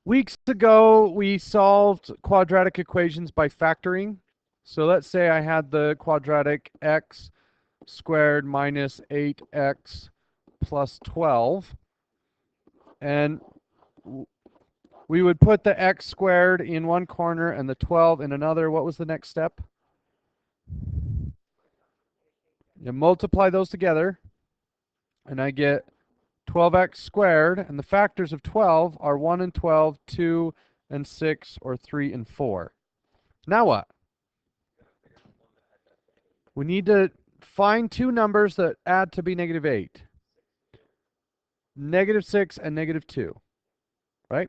Weeks ago, we solved quadratic equations by factoring. So let's say I had the quadratic x squared minus 8x plus 12. And we would put the x squared in one corner and the 12 in another. What was the next step? You multiply those together, and I get 12x squared, and the factors of 12 are 1 and 12, 2 and 6, or 3 and 4. Now what? We need to find two numbers that add to be negative 8. Negative 6 and negative 2, right?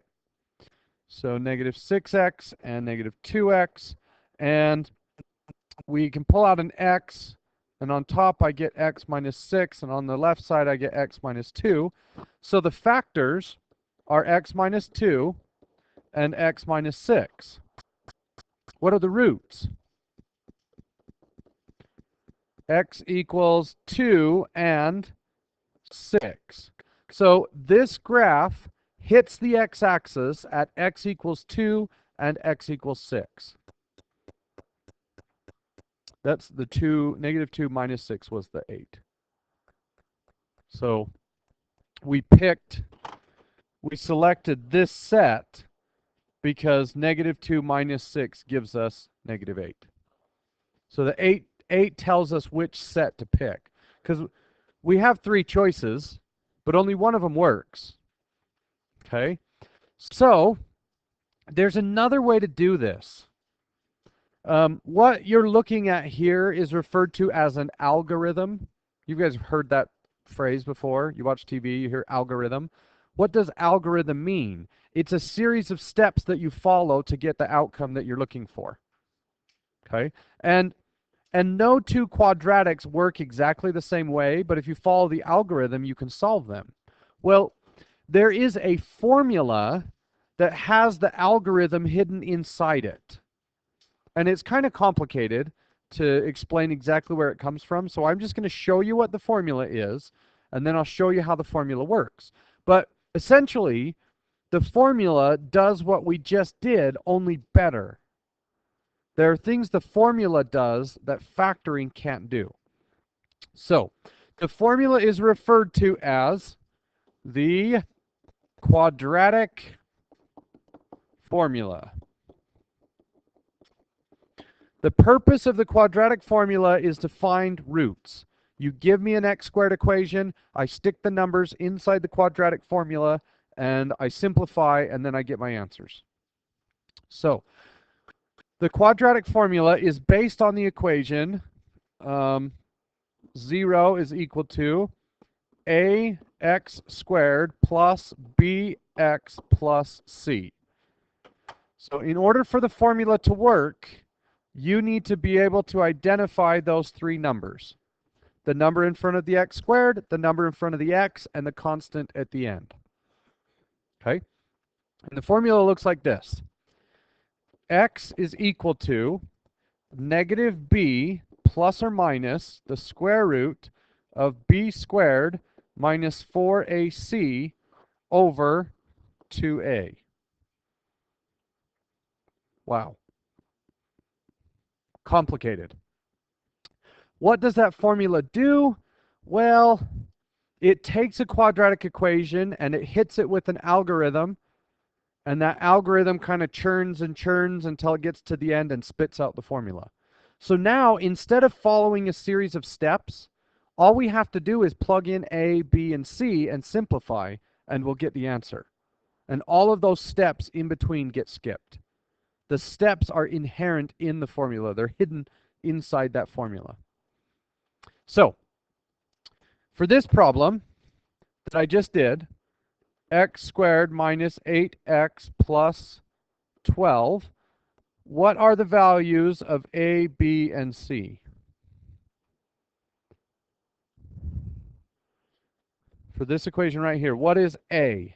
So negative 6x and negative 2x, and we can pull out an x, and on top I get x minus 6, and on the left side I get x minus 2. So the factors are x minus 2 and x minus 6. What are the roots? X equals 2 and 6. So this graph hits the x-axis at x equals 2 and x equals 6. That's the 2, negative 2 minus 6 was the 8. So we selected this set because negative 2 minus 6 gives us negative 8. So the 8 tells us which set to pick. Because we have 3 choices, but only one of them works. Okay? So there's another way to do this. What you're looking at here is referred to as an algorithm. You guys have heard that phrase before. You watch TV, you hear algorithm. What does algorithm mean? It's a series of steps that you follow to get the outcome that you're looking for. Okay? And no two quadratics work exactly the same way, but if you follow the algorithm, you can solve them. Well, there is a formula that has the algorithm hidden inside it. And it's kind of complicated to explain exactly where it comes from, so I'm just going to show you what the formula is, and then I'll show you how the formula works. But essentially, the formula does what we just did, only better. There are things the formula does that factoring can't do. So, the formula is referred to as the quadratic formula. The purpose of the quadratic formula is to find roots. You give me an x squared equation, I stick the numbers inside the quadratic formula, and I simplify, and then I get my answers. So, the quadratic formula is based on the equation 0 is equal to ax squared plus bx plus c. So in order for the formula to work, you need to be able to identify those 3 numbers. The number in front of the x squared, the number in front of the x, and the constant at the end. Okay? And the formula looks like this. X is equal to negative b plus or minus the square root of b squared minus 4ac over 2a. Wow. Complicated. What does that formula do? Well, it takes a quadratic equation and it hits it with an algorithm, and that algorithm kind of churns and churns until it gets to the end and spits out the formula. So now, instead of following a series of steps, all we have to do is plug in A, B, and C and simplify, and we'll get the answer. And all of those steps in between get skipped. The steps are inherent in the formula. They're hidden inside that formula. So, for this problem that I just did, x squared minus 8x plus 12, what are the values of A, B, and C? For this equation right here, what is A?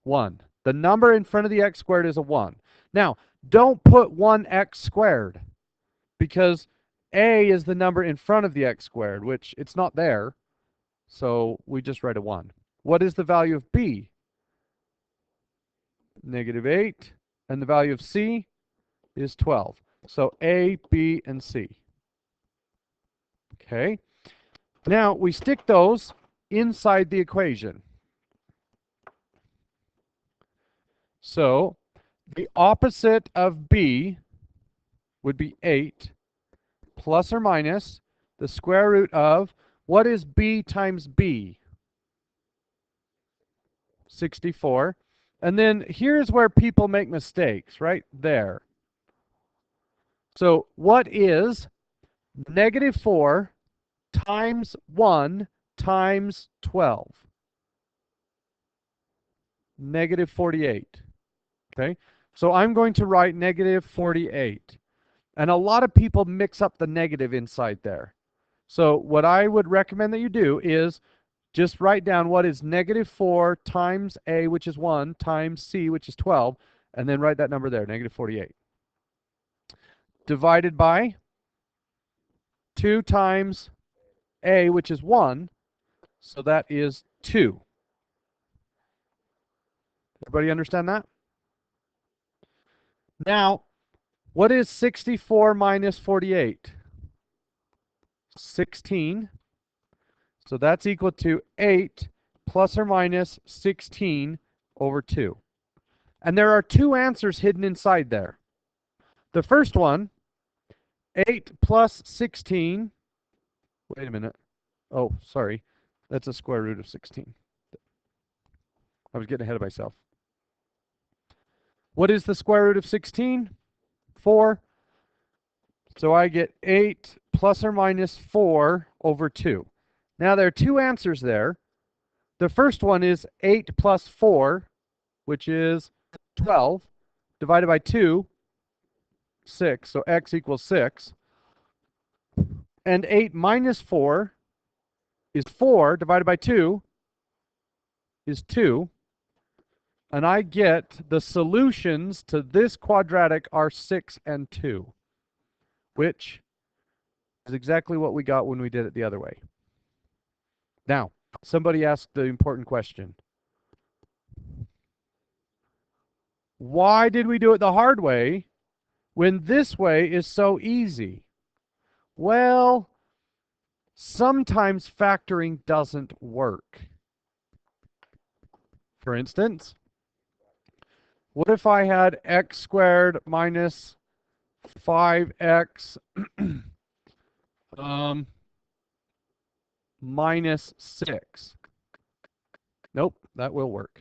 1. The number in front of the x squared is a 1. Now, don't put 1x squared, because A is the number in front of the x squared, which it's not there, so we just write a 1. What is the value of B? negative 8, and the value of C is 12. So A, B, and C. Okay. Now we stick those inside the equation. So the opposite of B would be 8 plus or minus the square root of, what is B times B? 64. And then here's where people make mistakes, right there. So what is negative 4 times 1 times 12? Negative 48. Okay, so I'm going to write negative 48. And a lot of people mix up the negative inside there. So what I would recommend that you do is just write down what is negative 4 times A, which is 1, times C, which is 12, and then write that number there, negative 48. Divided by 2 times A, which is 1, so that is 2. Everybody understand that? Now, what is 64 minus 48? 16. So that's equal to 8 plus or minus 16 over 2. And there are two answers hidden inside there. The first one, 8 plus 16. Wait a minute. Oh, sorry. That's a square root of 16. I was getting ahead of myself. What is the square root of 16? 4. So I get 8 plus or minus 4 over 2. Now there are two answers there. The first one is 8 plus 4, which is 12, divided by 2, 6. So x equals 6. And 8 minus 4 is 4, divided by 2 is 2. And I get the solutions to this quadratic are 6 and 2, which is exactly what we got when we did it the other way. Now, somebody asked the important question. Why did we do it the hard way when this way is so easy? Well, sometimes factoring doesn't work. For instance, what if I had x squared minus 5x minus 6? Nope, that will work.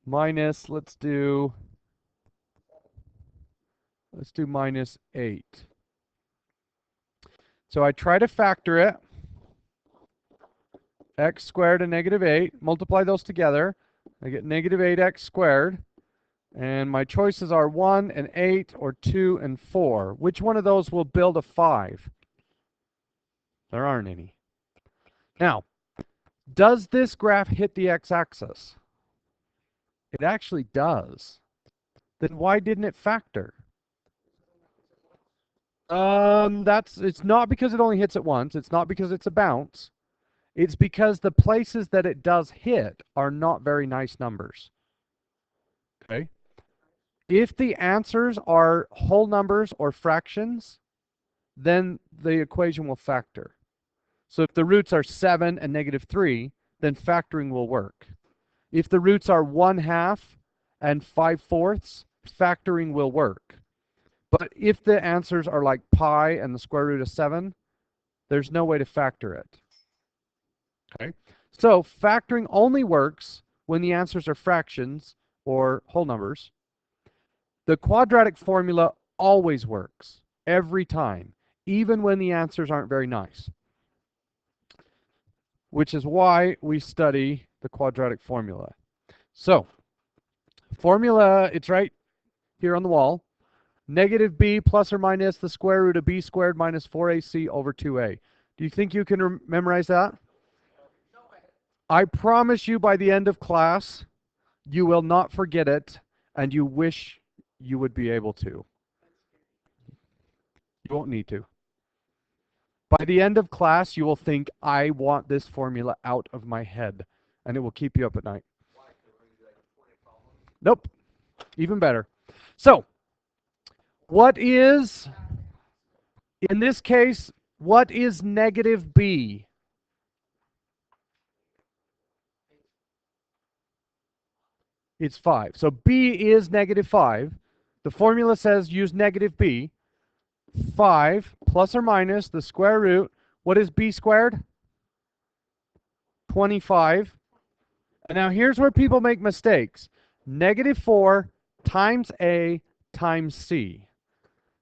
Minus, let's do minus 8. So I try to factor it. X squared and negative 8. Multiply those together. I get negative 8x squared. And my choices are 1 and 8 or 2 and 4. Which one of those will build a 5? There aren't any. Now, does this graph hit the x-axis? It actually does. Then why didn't it factor? It's not because it only hits it once. It's not because it's a bounce. It's because the places that it does hit are not very nice numbers. Okay? If the answers are whole numbers or fractions, then the equation will factor. So if the roots are 7 and negative 3, then factoring will work. If the roots are 1/2 and 5/4, factoring will work. But if the answers are like pi and the square root of 7, there's no way to factor it. Okay? So factoring only works when the answers are fractions or whole numbers. The quadratic formula always works, every time, even when the answers aren't very nice. Which is why we study the quadratic formula. So, formula, it's right here on the wall. Negative b plus or minus the square root of b squared minus 4ac over 2a. Do you think you can memorize that? I promise you by the end of class, you will not forget it, and you wish you would be able to. You won't need to. By the end of class, you will think, I want this formula out of my head, and it will keep you up at night. Nope, even better. So, what is, in this case, what is negative b? It's 5. So b is negative 5. The formula says use negative b. 5 plus or minus the square root. What is b squared? 25. And now here's where people make mistakes. Negative 4 times a times c.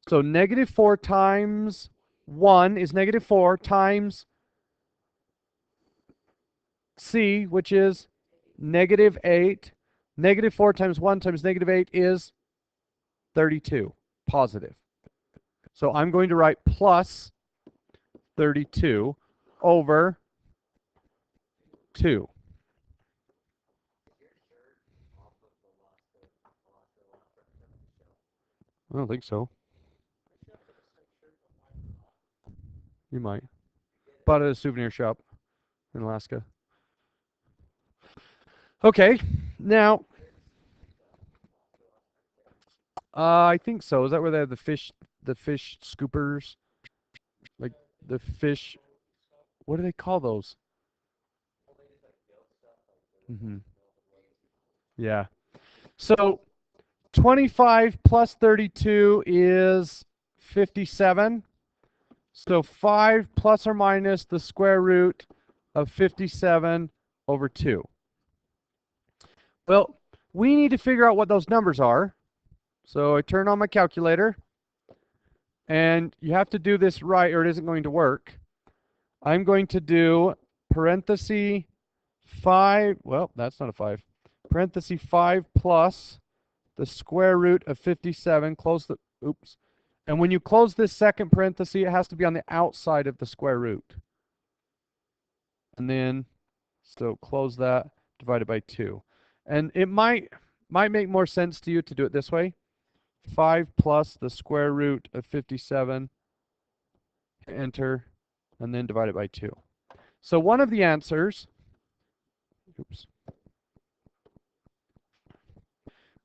So negative 4 times 1 is negative 4 times c, which is negative 8. Negative 4 times 1 times negative 8 is 32, positive. So I'm going to write plus 32 over 2. I don't think so. You might. Bought it at a souvenir shop in Alaska. Okay, now, I think so. Is that where they have the fish scoopers? Like the fish, what do they call those? Mm-hmm. Yeah. So 25 plus 32 is 57. So 5 plus or minus the square root of 57 over 2. Well, we need to figure out what those numbers are. So I turn on my calculator. And you have to do this right or it isn't going to work. I'm going to do parenthesis 5. Well, that's not a 5. Parenthesis 5 plus the square root of 57. Close the, oops. And when you close this second parenthesis, it has to be on the outside of the square root. And then, so close that, divided by 2. And it might make more sense to you to do it this way. 5 plus the square root of 57, enter, and then divide it by 2. So one of the answers, oops.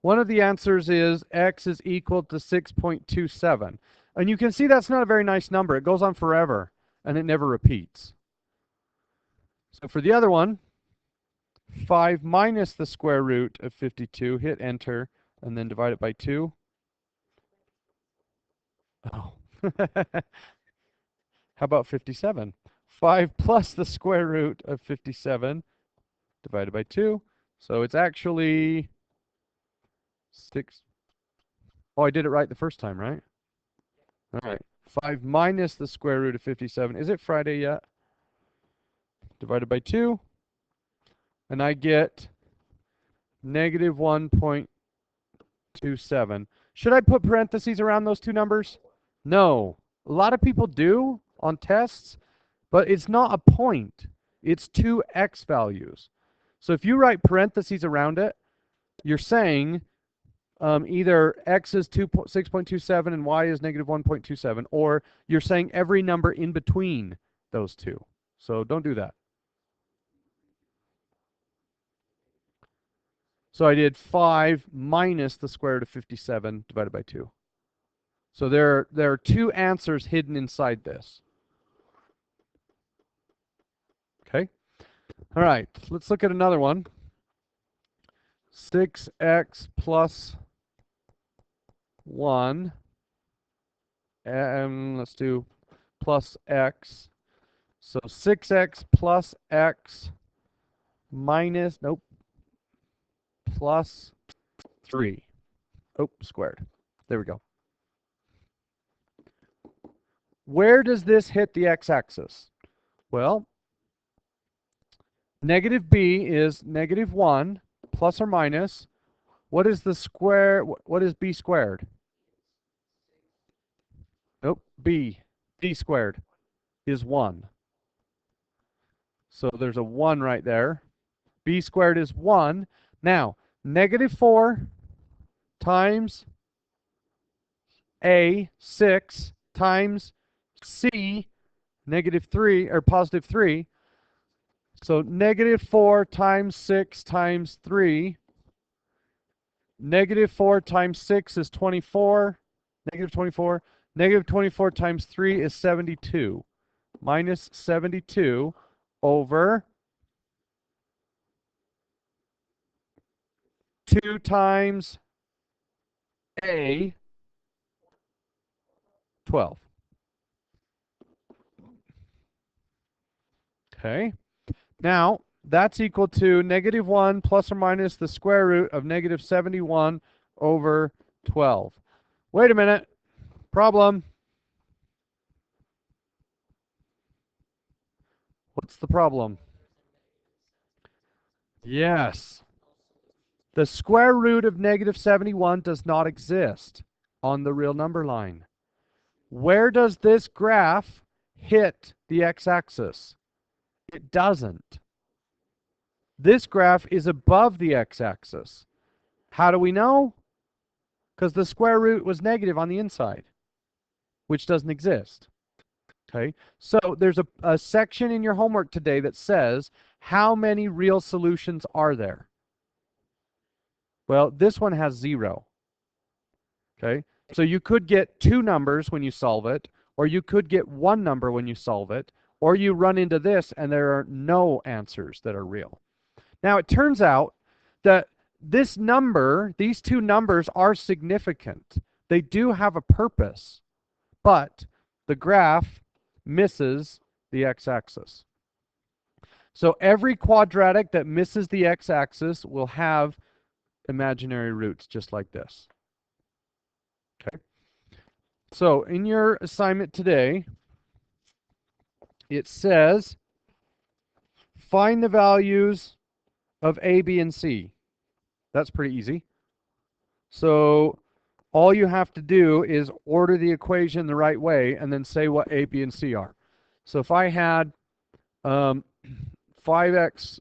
One of the answers is x is equal to 6.27. And you can see that's not a very nice number. It goes on forever, and it never repeats. So for the other one, 5 minus the square root of 52, hit enter, and then divide it by 2. Oh. How about 57? 5 plus the square root of 57 divided by 2. So it's actually 6. Oh, I did it right the first time, right? All right. 5 minus the square root of 57. Is it Friday yet? Divided by 2. And I get negative 1.27. Should I put parentheses around those two numbers? No. A lot of people do on tests, but it's not a point. It's two x values. So if you write parentheses around it, you're saying either x is 6.27 and y is negative 1.27, or you're saying every number in between those two. So don't do that. So I did 5 minus the square root of 57 divided by 2. So there are two answers hidden inside this. Okay? All right, let's look at another one. 6x plus 1. And let's do plus x. So 6x plus x minus, nope, plus 3. Oh, squared. There we go. Where does this hit the x-axis? Well, negative b is negative 1 plus or minus. What is the square? What is b squared? Nope, b squared is 1. So there's a 1 right there. B squared is 1. Now, negative 4 times a, 6, times c, negative 3, or positive 3. So negative 4 times 6 times 3. Negative 4 times 6 is 24. Negative 24. Negative 24 times 3 is 72. Minus 72 over 2 times A, 12. Okay. Now, that's equal to negative 1 plus or minus the square root of negative 71 over 12. Wait a minute. Problem. What's the problem? Yes. The square root of negative 71 does not exist on the real number line. Where does this graph hit the x-axis? It doesn't. This graph is above the x-axis. How do we know? Because the square root was negative on the inside, which doesn't exist. Okay, so there's a section in your homework today that says, how many real solutions are there? Well, this one has 0. Okay, so you could get 2 numbers when you solve it, or you could get 1 number when you solve it, or you run into this and there are no answers that are real. Now, it turns out that this number, these 2 numbers are significant. They do have a purpose, but the graph misses the x-axis. So every quadratic that misses the x-axis will have imaginary roots just like this. Okay. So in your assignment today, it says find the values of A, B, and C. That's pretty easy. So all you have to do is order the equation the right way and then say what A, B, and C are. So if I had 5x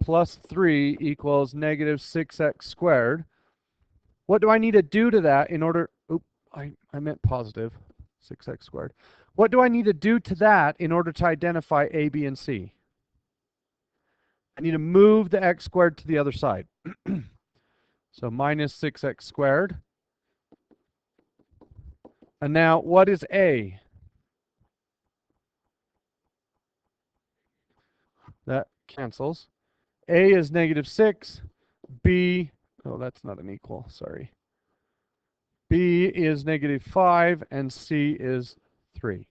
plus 3 equals negative 6x squared, what do I need to do to that in order, I meant positive 6x squared. What do I need to do to that in order to identify A, B, and C? I need to move the x squared to the other side. So minus 6x squared. And now, what is A? That cancels. A is negative 6. B, oh, that's not an equal, sorry. B is negative 5, and C is 3.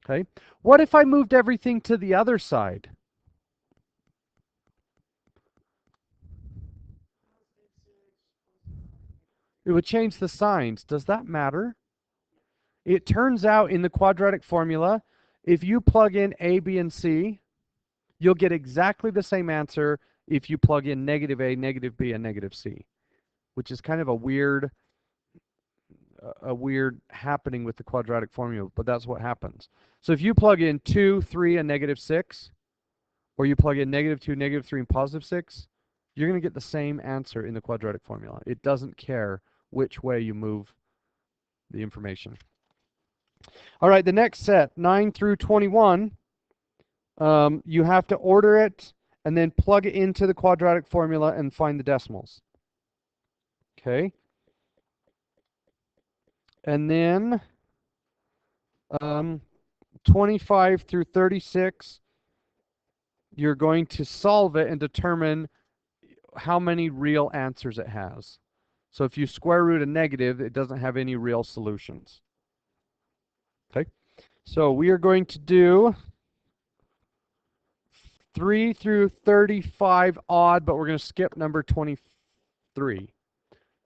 Okay. What if I moved everything to the other side? It would change the signs. Does that matter? It turns out in the quadratic formula, if you plug in A, B, and C, you'll get exactly the same answer if you plug in negative A, negative B, and negative C, which is kind of a weird happening with the quadratic formula, but that's what happens. So if you plug in 2, 3, and negative 6, or you plug in negative 2, negative 3, and positive 6, you're going to get the same answer in the quadratic formula. It doesn't care which way you move the information. All right, the next set, 9 through 21, you have to order it and then plug it into the quadratic formula and find the decimals. Okay. And then 25 through 36, you're going to solve it and determine how many real answers it has. So if you square root a negative, it doesn't have any real solutions. Okay. So we are going to do 3 through 35 odd, but we're going to skip number 23.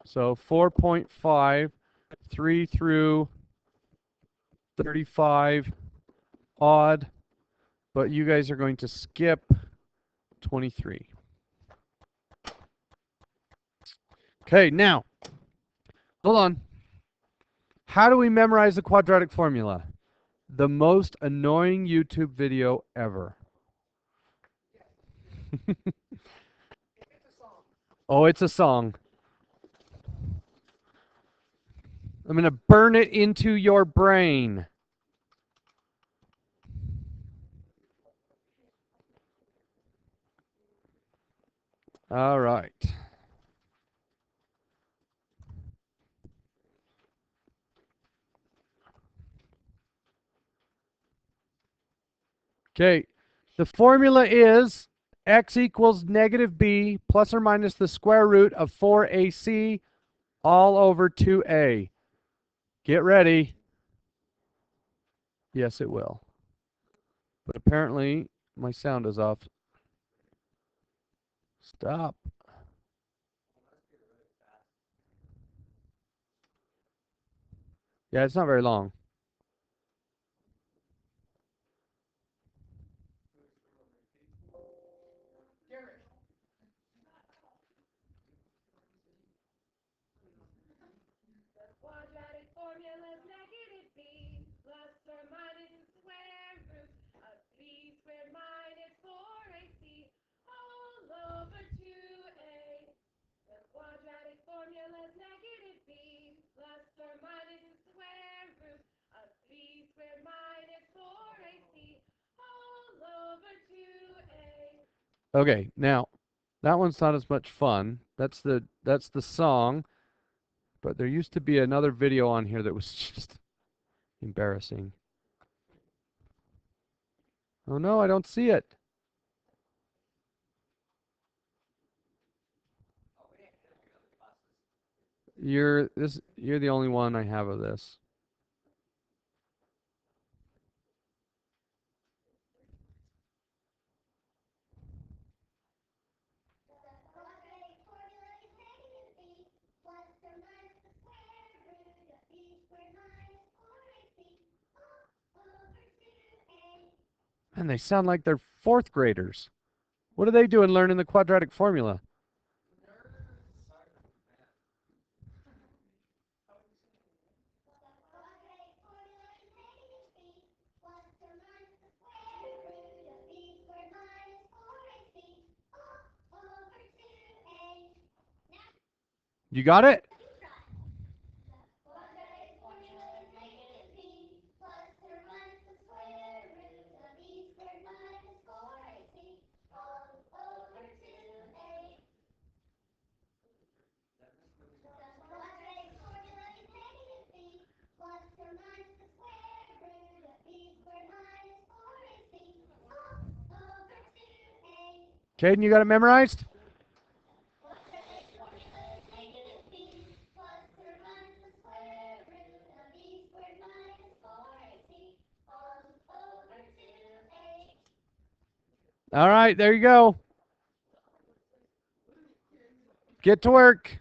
So 4.5, 3 through 35 odd, but you guys are going to skip 23. Okay, now, hold on. How do we memorize the quadratic formula? The most annoying YouTube video ever. Oh, it's a song. I'm going to burn it into your brain. All right. Okay. The formula is x equals negative b plus or minus the square root of 4ac all over 2a. Get ready. Yes, it will. But apparently my sound is off. Stop. Yeah, it's not very long. Quadratic formula is negative b plus or minus the square root of b squared minus 4ac all over 2a. The quadratic formula is negative b plus or minus the square root of b squared minus 4ac all over 2a. Okay, now that one's not as much fun. That's the song, but there used to be another video on here that was just embarrassing. Oh no, I don't see it. You're the only one I have of this. And they sound like they're fourth graders. What are they doing learning the quadratic formula? You got it? Caden, you got it memorized? All right, there you go. Get to work.